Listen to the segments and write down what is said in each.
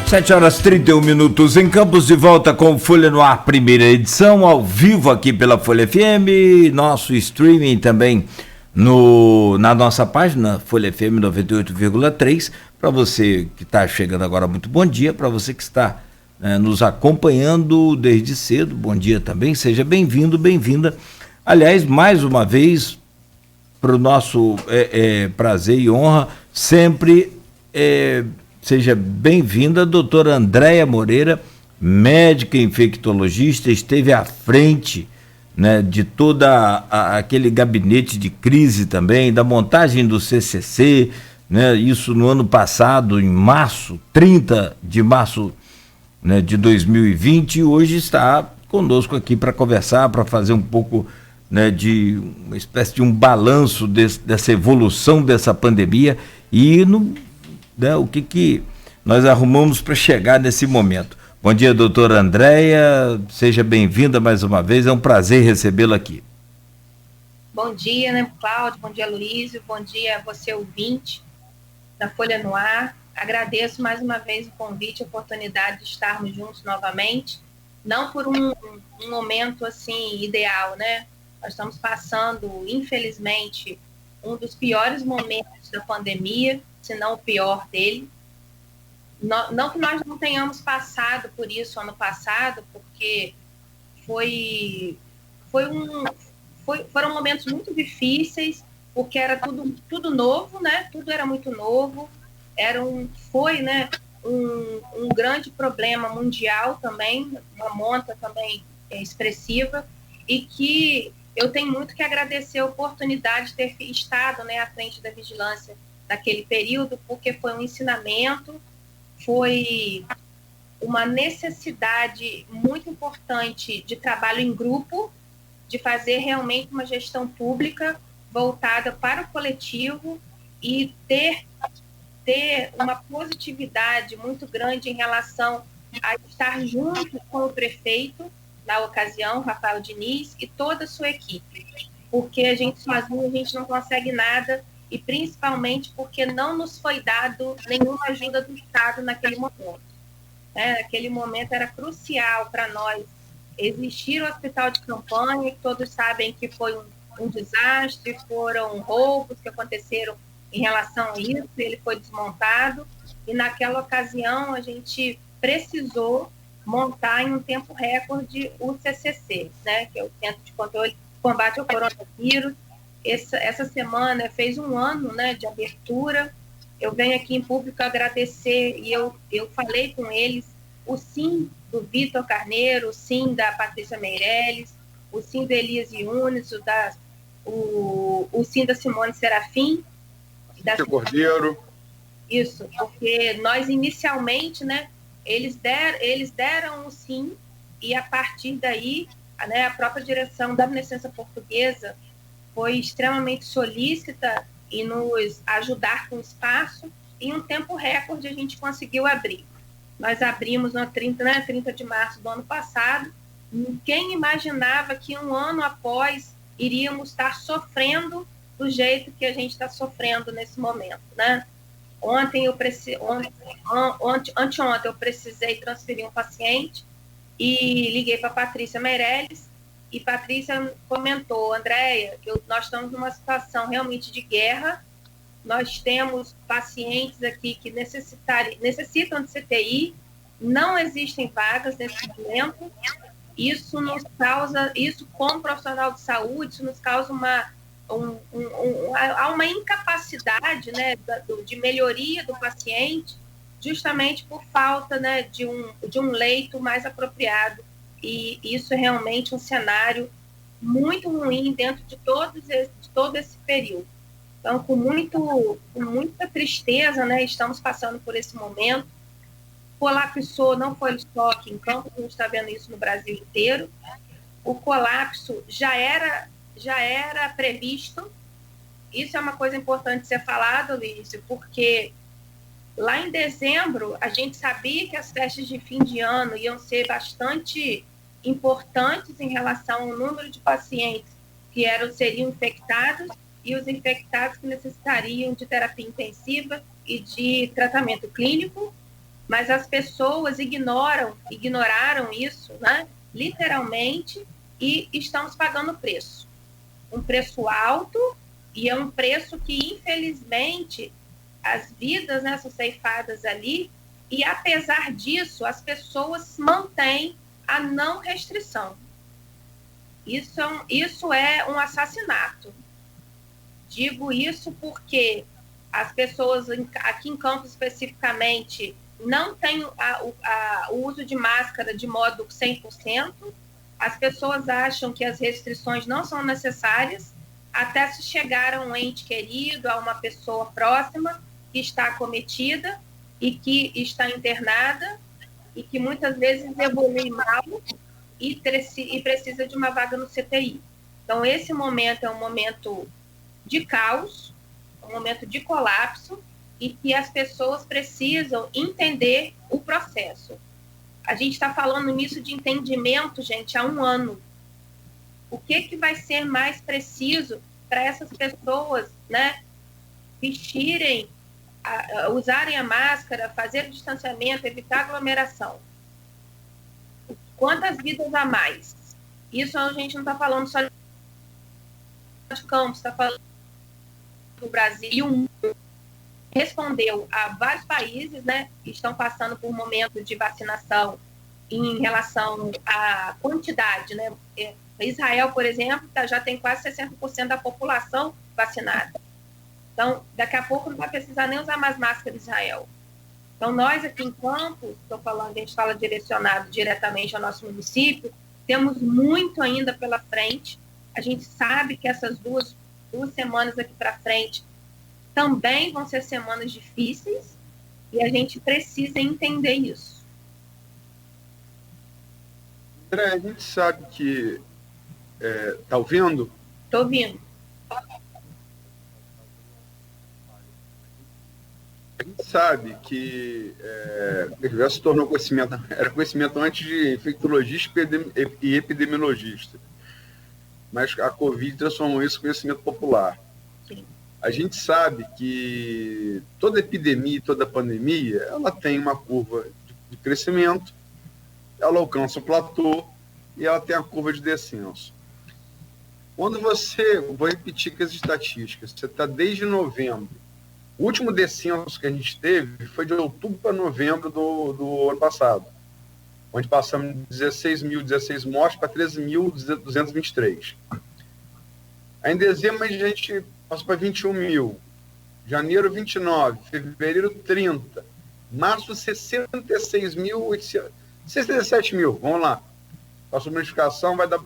7h31 em Campos, de volta com Folha no Ar, primeira edição, ao vivo aqui pela Folha FM, nosso streaming também na nossa página, Folha FM 98,3. Para você que está chegando agora, muito bom dia. Para você que está nos acompanhando desde cedo, bom dia também, seja bem-vindo, bem-vinda. Aliás, mais uma vez, para o nosso prazer e honra, sempre seja bem-vinda, a doutora Andréia Moreira, médica infectologista, esteve à frente, né, de toda aquele gabinete de crise também, da montagem do CCC, né, isso no ano passado, em março, 30 de março, né, de 2020, e hoje está conosco aqui para conversar, para fazer um pouco, né, de uma espécie de um balanço dessa evolução dessa pandemia e né, o que nós arrumamos para chegar nesse momento. Bom dia, doutora Andréia, seja bem-vinda mais uma vez, é um prazer recebê-la aqui. Bom dia, né, Cláudio, bom dia, Luísio, bom dia a você, ouvinte da Folha no Ar. Agradeço mais uma vez o convite, a oportunidade de estarmos juntos novamente, não por um momento assim ideal, né? Nós estamos passando, infelizmente, um dos piores momentos da pandemia, se não o pior dele. Não que nós não tenhamos passado por isso ano passado, porque foram momentos muito difíceis, porque era tudo novo, né? Tudo era muito novo. Foi, né, um grande problema mundial também, uma monta também expressiva, e que eu tenho muito que agradecer a oportunidade de ter estado, né, à frente da vigilância naquele período, porque foi um ensinamento, foi uma necessidade muito importante de trabalho em grupo, de fazer realmente uma gestão pública voltada para o coletivo e ter uma positividade muito grande em relação a estar junto com o prefeito, na ocasião, Rafael Diniz, e toda a sua equipe, porque a gente sozinho a gente não consegue nada, e principalmente porque não nos foi dado nenhuma ajuda do Estado naquele momento. Naquele momento era crucial para nós existir o hospital de campanha, que todos sabem que foi um desastre, foram roubos que aconteceram em relação a isso, ele foi desmontado, e naquela ocasião a gente precisou montar em um tempo recorde o CCC, né, que é o Centro de Combate ao Coronavírus. Essa semana fez um ano, né, de abertura. Eu venho aqui em público agradecer, e eu falei com eles, o sim do Vitor Carneiro, o sim da Patrícia Meirelles, o sim do Elias Yunes, o sim da Simone Serafim. Da Cordeiro. Isso, porque nós inicialmente, né, eles deram o sim, e a partir daí, né, a própria direção da Beneficência Portuguesa foi extremamente solícita em nos ajudar com espaço, e em um tempo recorde a gente conseguiu abrir. Nós abrimos no 30 de março do ano passado. Quem imaginava que um ano após iríamos estar sofrendo do jeito que a gente está sofrendo nesse momento, né? Anteontem eu precisei transferir um paciente e liguei para a Patrícia Meirelles, e Patrícia comentou: Andréia, nós estamos numa situação realmente de guerra, nós temos pacientes aqui que necessitam de CTI, não existem vagas nesse momento, isso como profissional de saúde, isso nos causa uma incapacidade, né, de melhoria do paciente, justamente por falta, né, de um leito mais apropriado, e isso é realmente um cenário muito ruim dentro de todo esse período. Então, com muita tristeza, né, estamos passando por esse momento. Colapsou, não foi só aqui em Campos, a gente está vendo isso no Brasil inteiro. O colapso já era previsto. Isso é uma coisa importante de ser falado, Luiz, porque lá em dezembro a gente sabia que as festas de fim de ano iam ser bastante importantes em relação ao número de pacientes que seriam infectados, e os infectados que necessitariam de terapia intensiva e de tratamento clínico. mas as pessoas ignoraram isso, né? Literalmente, e estamos pagando preço. Um preço alto, e é um preço que, infelizmente, as vidas, né, são ceifadas ali, e apesar disso, as mantêm a não restrição. Isso é um assassinato. Digo isso porque as pessoas, aqui em Campos especificamente, não têm o uso de máscara de modo 100%. As pessoas acham que as restrições não são necessárias, até se chegar a um ente querido, a uma pessoa próxima que está acometida e que está internada e que muitas vezes evolui mal e precisa de uma vaga no CTI. Então, esse momento é um momento de caos, um momento de colapso, e que as pessoas precisam entender o processo. A gente está falando nisso de entendimento, gente, há 1 ano. O que vai ser mais preciso para essas pessoas, né, vestirem, usarem a máscara, fazer o distanciamento, evitar aglomeração? Quantas vidas a mais? Isso a gente não está falando só de Campos, está falando do Brasil. E o mundo respondeu a vários países, né, que estão passando por um momento de vacinação em relação à quantidade, né? Israel, por exemplo, já tem quase 60% da população vacinada. Então, daqui a pouco não vai precisar nem usar mais máscara em Israel. Então, nós aqui em Campos, estou falando, a gente fala direcionado diretamente ao nosso município, temos muito ainda pela frente. A gente sabe que essas duas semanas aqui para frente também vão ser semanas difíceis e a gente precisa entender isso. André, a gente sabe que... Tá ouvindo? Estou ouvindo. A gente sabe que já se tornou conhecimento, era conhecimento antes de infectologista e epidemiologista, mas a Covid transformou isso em conhecimento popular. Sim. A gente sabe que toda epidemia, toda pandemia, ela tem uma curva de crescimento, ela alcança o platô e ela tem a curva de descenso. Quando você, vou repetir com as estatísticas, você está desde novembro. O último descenso que a gente teve foi de outubro para novembro do ano passado, onde passamos de 16 mortes para 13.223. Aí em dezembro a gente passou para 21 mil, janeiro 29, fevereiro 30, março 67 mil, vamos lá. A subnotificação vai dar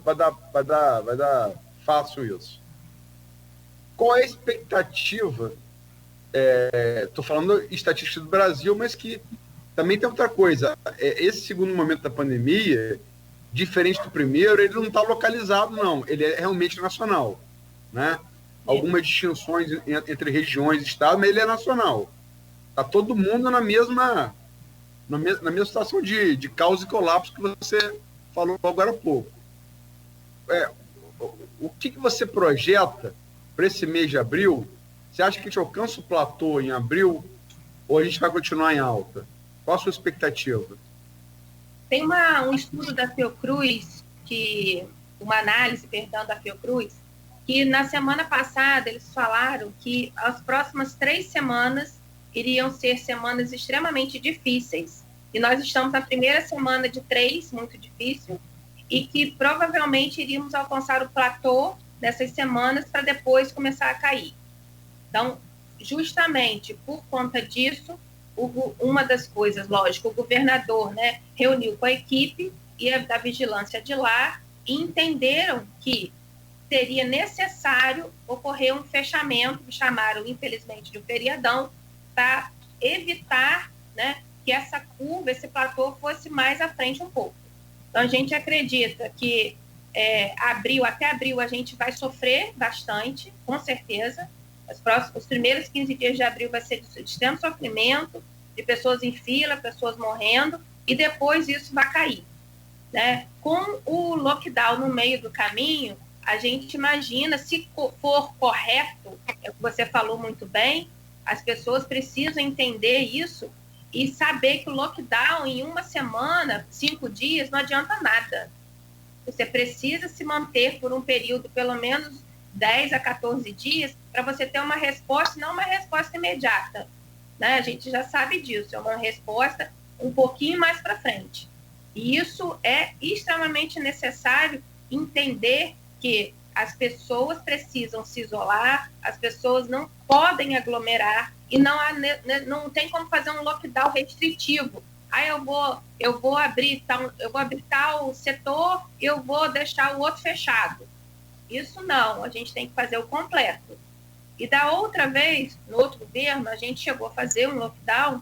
fácil isso. Qual é a expectativa? Estou falando estatística do Brasil, mas que também tem outra coisa. Esse segundo momento da pandemia, diferente do primeiro, ele não está localizado, não. Ele é realmente nacional, né? Algumas distinções entre regiões e estados, mas ele é nacional. Está todo mundo na mesma situação de caos e colapso que você falou agora há pouco. O que você projeta para esse mês de abril? Você acha que a gente alcança o platô em abril ou a gente vai continuar em alta? Qual a sua expectativa? Tem um estudo da Fiocruz, uma análise, da Fiocruz, que na semana passada eles falaram que as próximas 3 semanas iriam ser semanas extremamente difíceis. E nós estamos na primeira semana de 3, muito difícil, e que provavelmente iríamos alcançar o platô dessas semanas para depois começar a cair. Então, justamente por conta disso, uma das coisas, lógico, o governador, né, reuniu com a equipe e da vigilância de lá e entenderam que seria necessário ocorrer um fechamento, que chamaram, infelizmente, de um feriadão, para evitar, né, que essa curva, esse platô, fosse mais à frente um pouco. Então, a gente acredita que até abril a gente vai sofrer bastante, com certeza. Os primeiros 15 dias de abril vai ser de extremo sofrimento, de pessoas em fila, pessoas morrendo, e depois isso vai cair, né? Com o lockdown no meio do caminho, a gente imagina, se for correto, é o que você falou muito bem, as pessoas precisam entender isso, e saber que o lockdown em uma semana, 5 dias, não adianta nada. Você precisa se manter por um período, pelo menos 10 a 14 dias, para você ter uma resposta, não uma resposta imediata. Né? A gente já sabe disso, é uma resposta um pouquinho mais para frente. E isso é extremamente necessário entender que as pessoas precisam se isolar, as pessoas não podem aglomerar e não tem como fazer um lockdown restritivo. Eu vou abrir tal setor, eu vou deixar o outro fechado. Isso não, a gente tem que fazer o completo. E da outra vez, no outro governo, a gente chegou a fazer um lockdown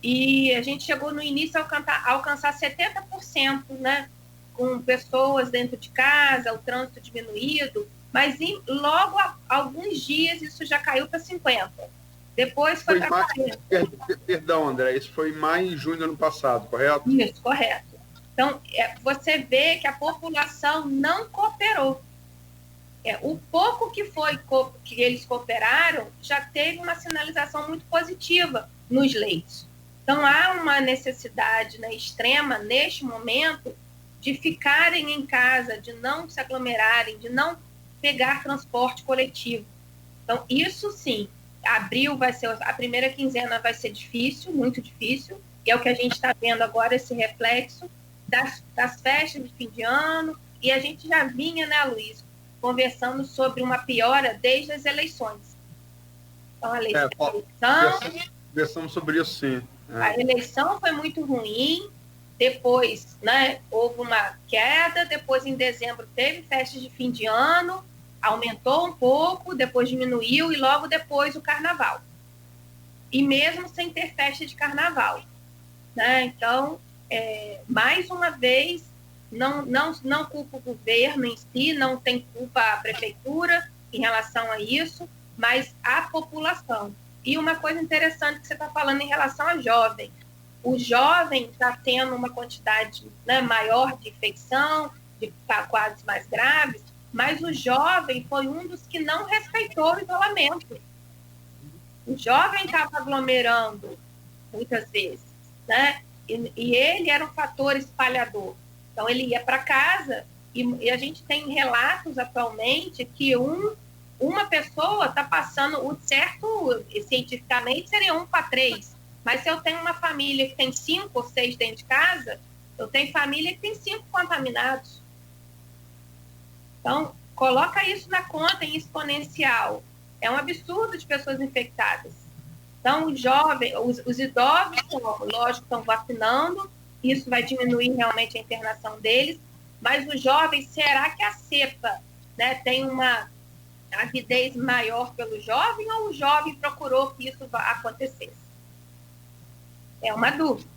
e a gente chegou no início a alcançar 70%, né? Com pessoas dentro de casa, o trânsito diminuído, mas logo a alguns dias isso já caiu para 50%. Depois foi para 40%. Perdão, André, isso foi em maio e junho do ano passado, correto? Isso, correto. Então, você vê que a população não cooperou. O pouco que eles cooperaram já teve uma sinalização muito positiva nos leitos. Então, há uma necessidade, né, extrema, neste momento, de ficarem em casa, de não se aglomerarem, de não pegar transporte coletivo. Então, isso sim, abril a primeira quinzena vai ser difícil, muito difícil, e é o que a gente está vendo agora, esse reflexo das festas de fim de ano, e a gente já vinha, né, Luiz, conversando sobre uma piora desde as eleições. Então, a eleição... Conversamos sobre isso, sim. A eleição foi muito ruim, depois, né, houve uma queda, depois em dezembro teve festas de fim de ano, aumentou um pouco, depois diminuiu e logo depois o carnaval. E mesmo sem ter festa de carnaval. Né? Então, mais uma vez, não culpa o governo em si, não tem culpa a prefeitura em relação a isso, mas a população. E uma coisa interessante que você está falando em relação a jovem. O jovem está tendo uma quantidade, né, maior de infecção, de quadros mais graves, mas o jovem foi um dos que não respeitou o isolamento. O jovem estava aglomerando muitas vezes, né? E ele era um fator espalhador. Então, ele ia para casa e a gente tem relatos atualmente que uma pessoa está passando, o certo, cientificamente, seria 1 para 3. Mas se eu tenho uma família que tem 5 ou 6 dentro de casa, eu tenho família que tem 5 contaminados. Então, coloca isso na conta em exponencial. É um absurdo de pessoas infectadas. Então, os idosos, lógico, estão vacinando, isso vai diminuir realmente a internação deles, mas os jovens, será que a cepa, né, tem uma avidez maior pelo jovem ou o jovem procurou que isso acontecesse? É uma dúvida.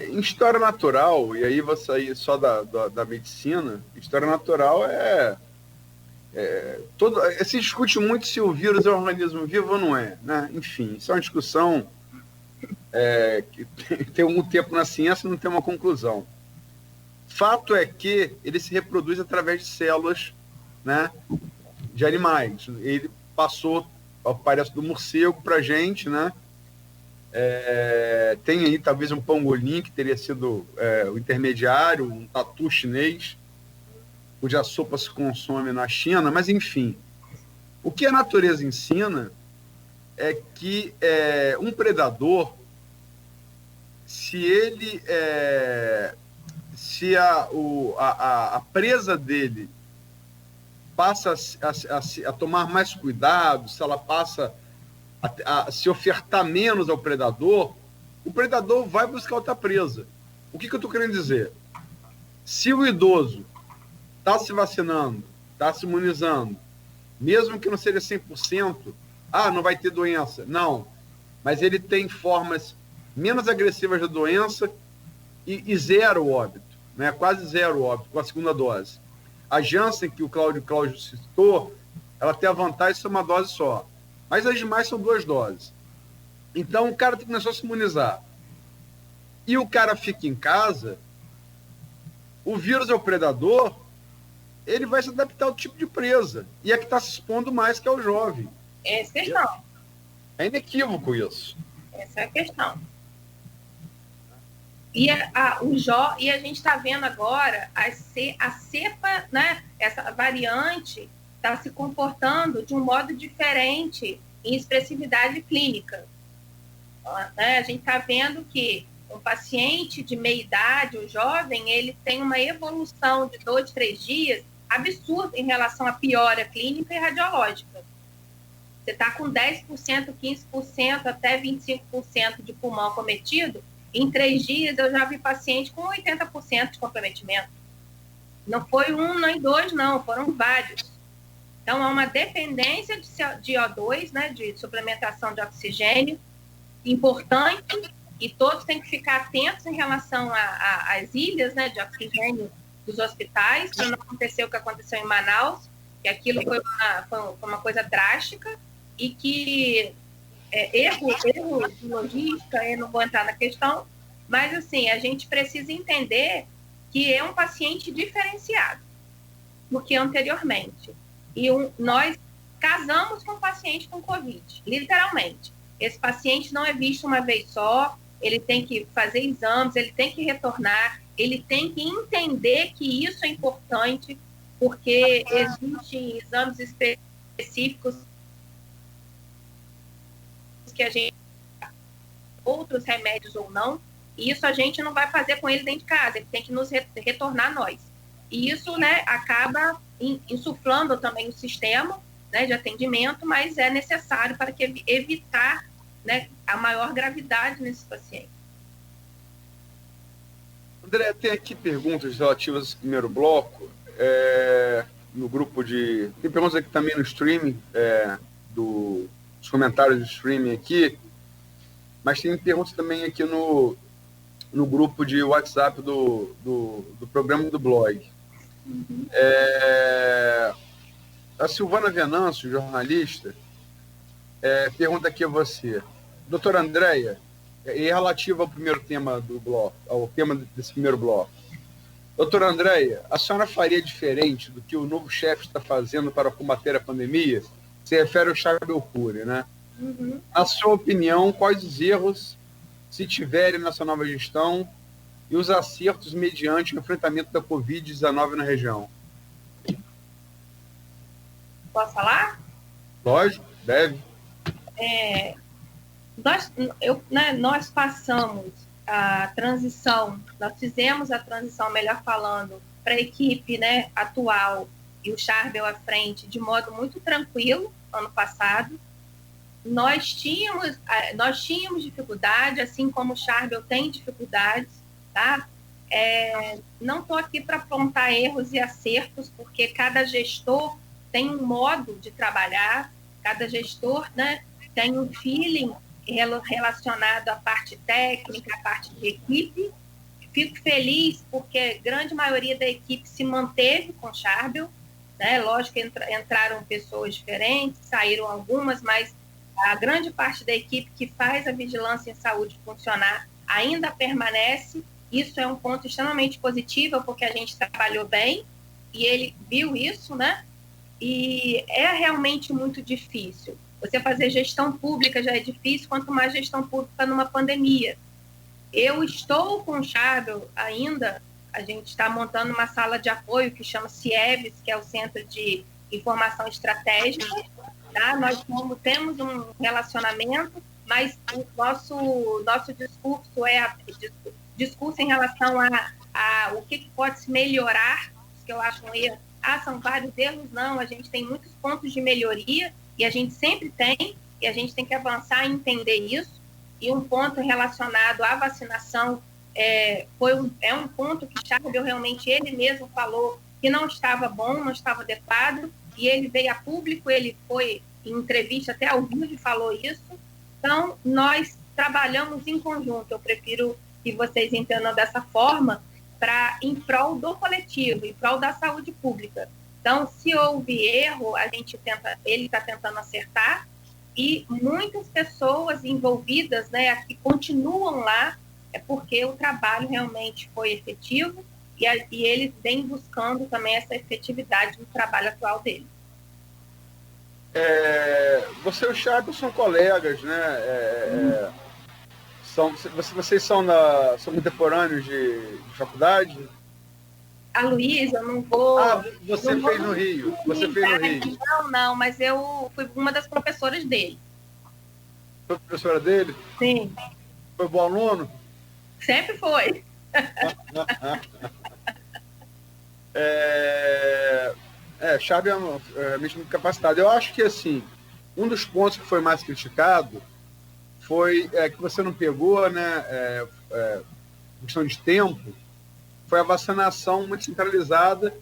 Em história natural, e aí vou sair só da medicina, história natural se discute muito se o vírus é um organismo vivo ou não é, né? Enfim, isso é uma discussão que tem um tempo na ciência e não tem uma conclusão. Fato é que ele se reproduz através de células, né, de animais. Ele passou, parece, do morcego para a gente, né? Tem aí talvez um pangolim que teria sido o intermediário, um tatu chinês, cuja sopa se consome na China, mas enfim. O que a natureza ensina é que um predador, se a presa dele passa a tomar mais cuidado, se ela passa a se ofertar menos ao predador, o predador vai buscar outra presa. O que eu estou querendo dizer? Se o idoso está se vacinando, está se imunizando, mesmo que não seja 100%, não vai ter doença. Não, mas ele tem formas menos agressivas da doença e zero óbito, né? Quase zero óbito com a segunda dose. A Janssen, que o Cláudio citou, ela tem a vantagem de ser uma dose só. Mas as demais são 2 doses. Então, o cara começou a se imunizar. E o cara fica em casa, o vírus é o predador, ele vai se adaptar ao tipo de presa. E é que está se expondo mais, que é o jovem. É questão. É inequívoco isso. Essa é a questão. E a gente está vendo agora a cepa, né, essa variante está se comportando de um modo diferente em expressividade clínica. Né? A gente está vendo que um paciente de meia idade, o jovem, ele tem uma evolução de 2, 3 dias absurda em relação à piora clínica e radiológica. Você está com 10%, 15%, até 25% de pulmão acometido. Em 3 dias, eu já vi paciente com 80% de comprometimento. Não foi um, nem dois, não, foram vários. Então, há uma dependência de O2, né, de suplementação de oxigênio, importante, e todos têm que ficar atentos em relação às ilhas, né, de oxigênio dos hospitais, para não acontecer o que aconteceu em Manaus, que aquilo foi uma coisa drástica, e que erro de logística, eu não vou entrar na questão, mas assim, a gente precisa entender que é um paciente diferenciado do que anteriormente. E nós casamos com o paciente com Covid, literalmente. Esse paciente não é visto uma vez só, ele tem que fazer exames, ele tem que retornar, ele tem que entender que isso é importante, porque existem exames específicos que a gente outros remédios ou não, e isso a gente não vai fazer com ele dentro de casa, ele tem que nos retornar nós. E isso, né, acaba insuflando também o sistema, né, de atendimento, mas é necessário para evitar, né, a maior gravidade nesses pacientes. André, tem aqui perguntas relativas ao primeiro bloco, no grupo de... Tem perguntas aqui também no streaming, dos comentários do streaming aqui, mas tem perguntas também aqui no grupo de WhatsApp do programa do blog. Uhum. A Silvana Venâncio, jornalista, pergunta aqui a você, doutora Andréia, e relativa ao primeiro tema do bloco, ao tema desse primeiro bloco. Doutora Andréia, a senhora faria diferente do que o novo chefe está fazendo para combater a pandemia? Se refere ao Charbel Cury, né? Uhum. Na sua opinião, quais os erros, se tiverem, nessa nova gestão e os acertos mediante o enfrentamento da Covid-19 na região? Posso falar? Lógico, deve. Nós passamos a transição, nós fizemos a transição, melhor falando, para a equipe, né, atual e o Charbel à frente de modo muito tranquilo ano passado. Nós tínhamos dificuldade, assim como o Charbel tem dificuldades, tá? Não estou aqui para apontar erros e acertos, porque cada gestor tem um modo de trabalhar, cada gestor, né, tem um feeling relacionado à parte técnica, à parte de equipe. Fico feliz porque a grande maioria da equipe se manteve com o Charbel, né? Lógico que entraram pessoas diferentes, saíram algumas, mas a grande parte da equipe que faz a vigilância em saúde funcionar ainda permanece. Isso é um ponto extremamente positivo, porque a gente trabalhou bem e ele viu isso, né? E é realmente muito difícil. Você fazer gestão pública já é difícil, quanto mais gestão pública numa pandemia. Eu estou com o Charbel ainda, a gente está montando uma sala de apoio que chama CIEVES, que é o Centro de Informação Estratégica. Tá? Nós temos um relacionamento, mas o nosso discurso é discurso em relação a o que pode se melhorar, que eu acho um erro. São vários erros, não, a gente tem muitos pontos de melhoria, e a gente sempre tem, e a gente tem que avançar em entender isso. E um ponto relacionado à vacinação é um ponto que Charbel realmente, ele mesmo falou que não estava bom, não estava adequado, e ele veio a público, ele foi em entrevista até ao vivo e falou isso. Então, nós trabalhamos em conjunto, eu prefiro que vocês entendam dessa forma, em prol do coletivo, em prol da saúde pública. Então, se houve erro, ele está tentando acertar, e muitas pessoas envolvidas, né, que continuam lá, é porque o trabalho realmente foi efetivo, e ele vem buscando também essa efetividade no trabalho atual dele. Você e o Charbel são colegas, né? Vocês são contemporâneos de faculdade? A Luísa, eu não vou... Você não fez vou no Rio. Você fez no Rio. Não, mas eu fui uma das professoras dele. Foi professora dele? Sim. Foi bom aluno? Sempre foi. Chave é realmente muito capacitado. Eu acho que, assim, um dos pontos que foi mais criticado foi que você não pegou, né, questão de tempo, foi a vacinação muito centralizada,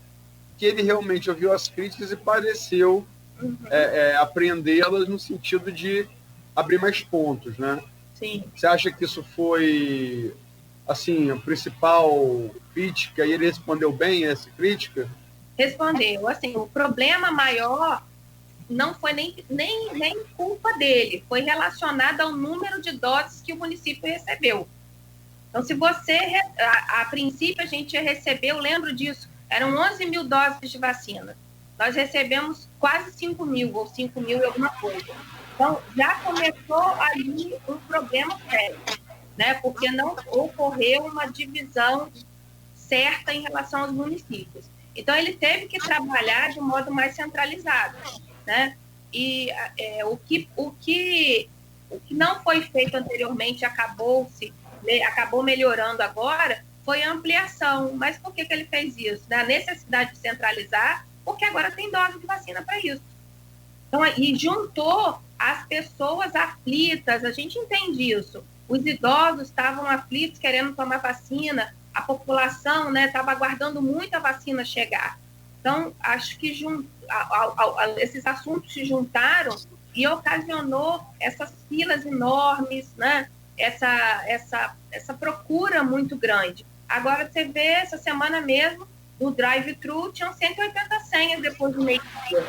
que ele realmente ouviu as críticas e pareceu apreendê-las no sentido de abrir mais pontos, né? Sim. Você acha que isso foi, assim, a principal crítica e ele respondeu bem a essa crítica? Respondeu. Assim, o problema maior não foi nem culpa dele, foi relacionado ao número de doses que o município recebeu. Então, se você, a princípio, a gente recebeu, lembro disso, eram 11 mil doses de vacina. Nós recebemos quase 5 mil, ou 5 mil e alguma coisa. Então, já começou ali um problema sério, né? Porque não ocorreu uma divisão certa em relação aos municípios. Então, ele teve que trabalhar de um modo mais centralizado, né? E o que não foi feito anteriormente acabou melhorando agora, foi a ampliação. Mas por que ele fez isso? A necessidade de centralizar, porque agora tem dose de vacina para isso. Então, e juntou as pessoas aflitas, a gente entende isso. Os idosos estavam aflitos, querendo tomar vacina, a população estava aguardando muito a vacina chegar. Então, acho que esses assuntos se juntaram e ocasionou essas filas enormes, né? Essa procura muito grande. Agora, você vê, essa semana mesmo, no drive-thru, tinham 180 senhas depois do meio-dia.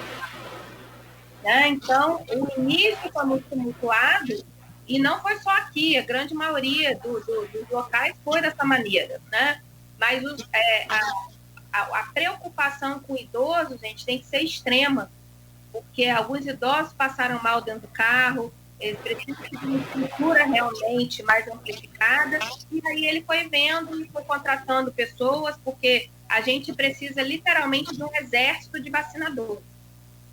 Né? Então, o início foi muito tumultuado, e não foi só aqui, a grande maioria dos locais foi dessa maneira. Né? Mas a preocupação com idosos, gente, tem que ser extrema, porque alguns idosos passaram mal dentro do carro, eles precisam de uma estrutura realmente mais amplificada, e aí ele foi vendo e foi contratando pessoas, porque a gente precisa literalmente de um exército de vacinadores.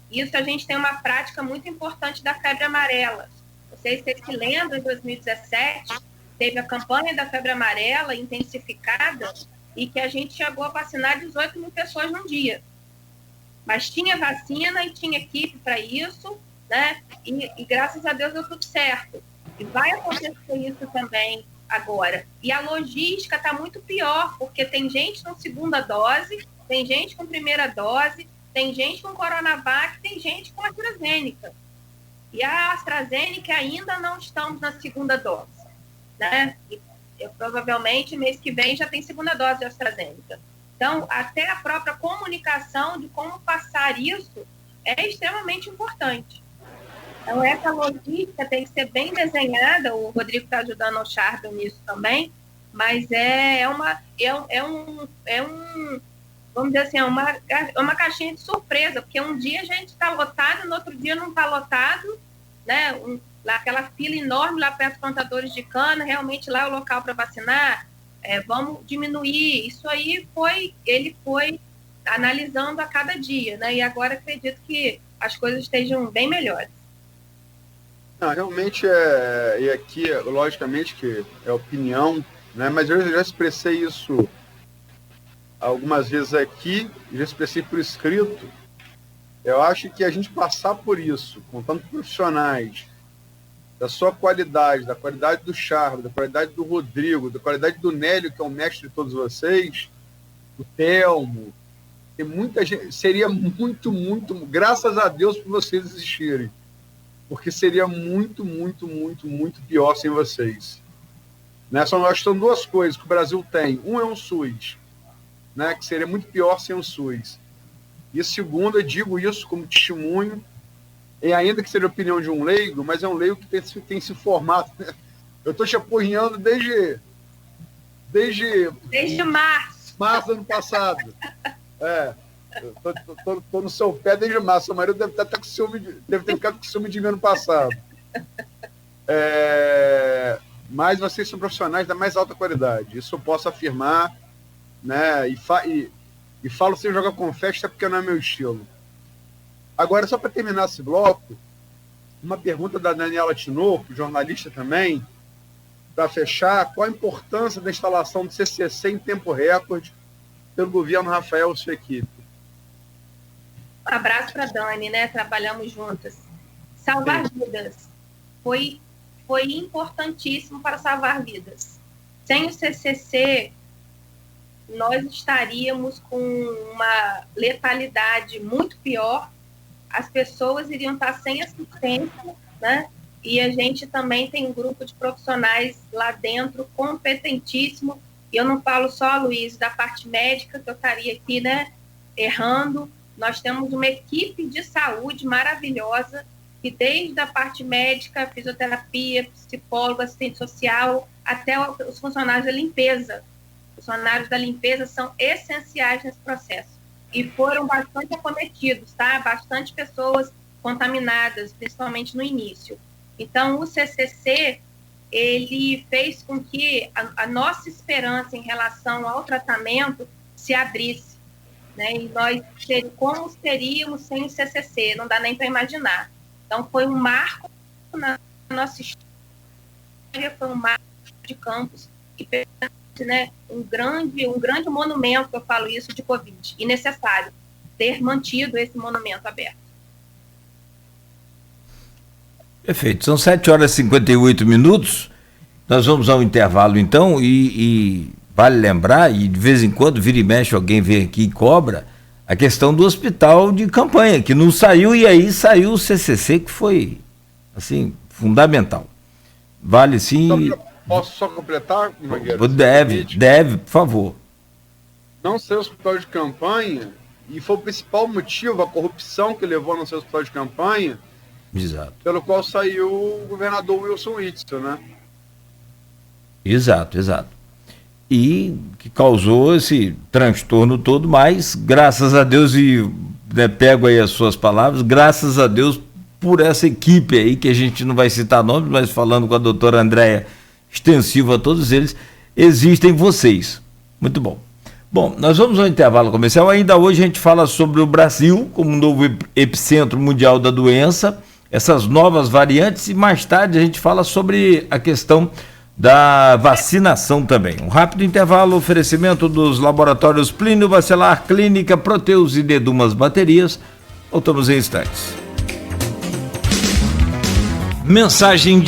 Isso a gente tem uma prática muito importante da febre amarela. Não sei se vocês se lembram, em 2017, teve a campanha da febre amarela intensificada e que a gente chegou a vacinar 18 mil pessoas num dia. Mas tinha vacina e tinha equipe para isso, né? E graças a Deus deu tudo certo. E vai acontecer isso também agora. E a logística está muito pior, porque tem gente com segunda dose, tem gente com primeira dose, tem gente com Coronavac, tem gente com AstraZeneca. E a AstraZeneca ainda não estamos na segunda dose, né? E provavelmente mês que vem já tem segunda dose de AstraZeneca. Então, até a própria comunicação de como passar isso é extremamente importante. Então, essa logística tem que ser bem desenhada, o Rodrigo está ajudando o Charbel nisso também, mas vamos dizer assim, é uma caixinha de surpresa, porque um dia a gente está lotado, no outro dia não está lotado, né? Aquela fila enorme lá perto dos plantadores de cana, realmente lá é o local para vacinar, vamos diminuir. Isso aí ele foi analisando a cada dia, né? E agora acredito que as coisas estejam bem melhores. Não, realmente e aqui, logicamente, que é opinião, né? Mas eu já expressei isso algumas vezes aqui, já expressei por escrito. Eu acho que a gente passar por isso, com tantos profissionais, da sua qualidade, da qualidade do Charles, da qualidade do Rodrigo, da qualidade do Nélio, que é o mestre de todos vocês, o Telmo, tem muita gente, seria muito, muito, graças a Deus por vocês existirem, porque seria muito, muito, muito, muito pior sem vocês. Né? Acho que são duas coisas que o Brasil tem. Um é um SUS, né? Que seria muito pior sem o SUS. E segundo, eu digo isso como testemunho, e ainda que seja a opinião de um leigo, mas é um leigo que tem se formado. Né? Eu estou te apoiando desde março do ano passado. Estou no seu pé desde março. Seu marido deve ter ficado com ciúme de mim ano passado. mas vocês são profissionais da mais alta qualidade. Isso eu posso afirmar, né? E falo sem jogar confete, até porque não é meu estilo. Agora, só para terminar esse bloco, uma pergunta da Daniela Tinoco, jornalista também, para fechar: qual a importância da instalação do CCC em tempo recorde pelo governo Rafael e sua equipe? Um abraço para a Dani, né? Trabalhamos juntas. Salvar vidas. Foi importantíssimo para salvar vidas. Sem o CCC, nós estaríamos com uma letalidade muito pior, as pessoas iriam estar sem assistência, né? E a gente também tem um grupo de profissionais lá dentro competentíssimo, e eu não falo só, Luiz, da parte médica, que eu estaria aqui, né, errando. Nós temos uma equipe de saúde maravilhosa, que desde a parte médica, fisioterapia, psicólogo, assistente social, até os funcionários da limpeza. Os funcionários da limpeza são essenciais nesse processo. E foram bastante acometidos, tá? Bastante pessoas contaminadas, principalmente no início. Então, o CCC, ele fez com que a nossa esperança em relação ao tratamento se abrisse, né? E nós, como seríamos sem o CCC? Não dá nem para imaginar. Então, foi um marco na nossa história, foi um marco de campus, e, né, um grande monumento, eu falo isso, de Covid, e necessário ter mantido esse monumento aberto. Perfeito, são 7h58, nós vamos ao intervalo então, e vale lembrar, e de vez em quando vira e mexe alguém vem aqui e cobra, a questão do hospital de campanha, que não saiu, e aí saiu o CCC, que foi, assim, fundamental. Vale sim... Posso só completar, Mangueira? Deve, por favor. Não ser hospital de campanha, e foi o principal motivo, a corrupção que levou a não ser hospital de campanha, exato, pelo qual saiu o governador Wilson Witzel, né? Exato. E que causou esse transtorno todo, mas graças a Deus, e né, pego aí as suas palavras, graças a Deus por essa equipe aí, que a gente não vai citar nomes, mas falando com a doutora Andréia, extensivo a todos eles, existem vocês. Muito bom. Bom, nós vamos ao intervalo comercial. Ainda hoje a gente fala sobre o Brasil como um novo epicentro mundial da doença, essas novas variantes, e mais tarde a gente fala sobre a questão da vacinação também. Um rápido intervalo, oferecimento dos laboratórios Plínio Bacelar, Clínica Proteus e Dedumas Baterias. Voltamos em instantes. Mensagem